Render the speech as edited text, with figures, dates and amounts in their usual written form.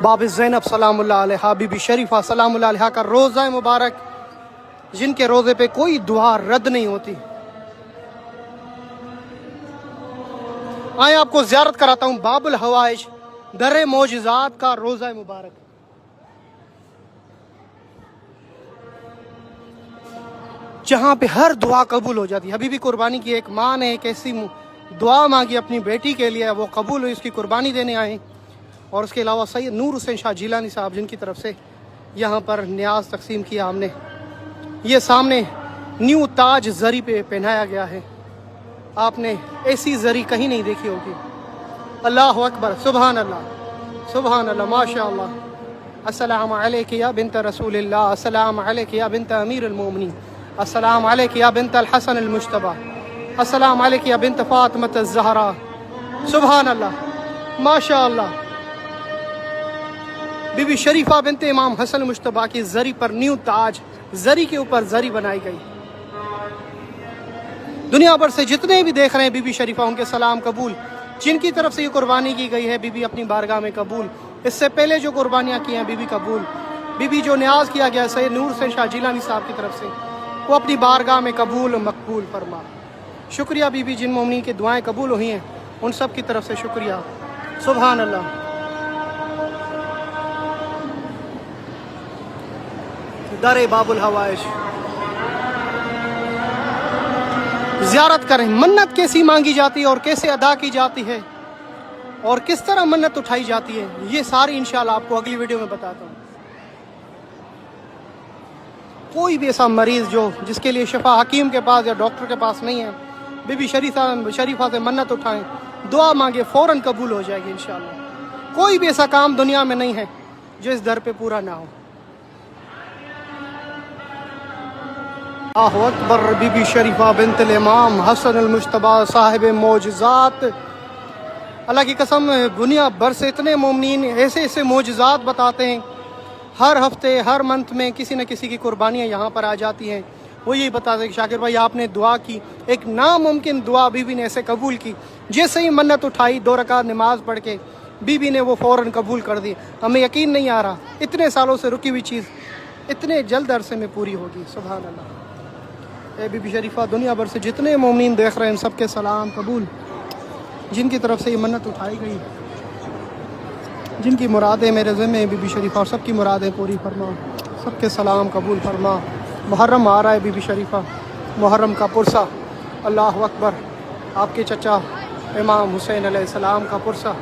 باب زینب سلام اللہ علیہ، بی بی شریفہ سلام اللہ علیہ کا روزہ مبارک، جن کے روزے پہ کوئی دعا رد نہیں ہوتی۔ آئیں آپ کو زیارت کراتا ہوں باب الحوائج، در معجزات کا روزہ مبارک۔ جہاں پہ ہر دعا قبول ہو جاتی ہے۔ حبیبی قربانی کی ایک ماں نے ایک ایسی دعا مانگی اپنی بیٹی کے لیے، وہ قبول ہوئی، اس کی قربانی دینے آئے۔ اور اس کے علاوہ سید نور حسین شاہ جیلانی صاحب، جن کی طرف سے یہاں پر نیاز تقسیم کیا ہم نے۔ یہ سامنے نیو تاج زری پہ پہنایا گیا ہے، آپ نے ایسی زری کہیں نہیں دیکھی ہوگی۔ اللہ اکبر، سبحان اللہ، سبحان اللہ، ماشاء اللہ۔ السلام علیک یا بنت رسول اللہ، السلام علیک یا بنت امیر المومنین، السلام علیک یا بنت الحسن المجتبی، السلام علیک یا بنت فاطمہ الزہرا۔ سبحان اللہ، ماشاء اللہ۔ بی بی شریفہ بنت امام حسن مجتبی کی زری پر نیو تاج، زری کے اوپر زری بنائی گئی۔ دنیا بھر سے جتنے بھی دیکھ رہے ہیں بی بی شریفہ، ان کے سلام قبول۔ جن کی طرف سے یہ قربانی کی گئی ہے، بی بی اپنی بارگاہ میں قبول۔ اس سے پہلے جو قربانیاں کی ہیں بی بی قبول۔ بی بی جو نیاز کیا گیا سید نور حسین شاہ جیلانی صاحب کی طرف سے، وہ اپنی بارگاہ میں قبول و مقبول فرما۔ شکریہ بی بی، جن مومنین کی دعائیں قبول ہوئی ہیں ان سب کی طرف سے شکریہ۔ سبحان اللہ۔ در باب الحوائج زیارت کریں۔ منت کیسی مانگی جاتی ہے اور کیسے ادا کی جاتی ہے اور کس طرح منت اٹھائی جاتی ہے، یہ ساری انشاءاللہ آپ کو اگلی ویڈیو میں بتاتا ہوں۔ کوئی بھی ایسا مریض جس کے لیے شفا حکیم کے پاس یا ڈاکٹر کے پاس نہیں ہے، بی بی شریفہ سے منت اٹھائیں، دعا مانگے، فوراً قبول ہو جائے گی انشاءاللہ۔ کوئی بھی ایسا کام دنیا میں نہیں ہے جو اس در پہ پورا نہ ہو۔ اللہ اکبر۔ بی بی شریفہ بنت الامام حسن المجتبی صاحب معجزات، اللہ کی قسم دنیا بھر سے اتنے مومنین ایسے ایسے معجزات بتاتے ہیں، ہر ہفتے ہر منتھ میں کسی نہ کسی کی قربانیاں یہاں پر آ جاتی ہیں۔ وہ یہی بتاتے ہیں کہ شاکر بھائی آپ نے دعا کی، ایک ناممکن دعا بی بی نے ایسے قبول کی، جیسے ہی منت اٹھائی 2 رکعت نماز پڑھ کے بی بی نے وہ فوراً قبول کر دی۔ ہمیں یقین نہیں آ رہا اتنے سالوں سے رکی ہوئی چیز اتنے جلد عرصے میں پوری ہوگی۔ سبحان اللہ۔ اے بی بی شریفہ، دنیا بھر سے جتنے مومنین دیکھ رہے ہیں ان سب کے سلام قبول، جن کی طرف سے یہ منت اٹھائی گئی، جن کی مرادیں میرے ذمہ ہیں بی بی شریفہ، اور سب کی مرادیں پوری فرما، سب کے سلام قبول فرما۔ محرم آ رہا ہے بی بی شریفہ، محرم کا پرسہ، اللہ اکبر۔ آپ کے چچا امام حسین علیہ السلام کا پرسہ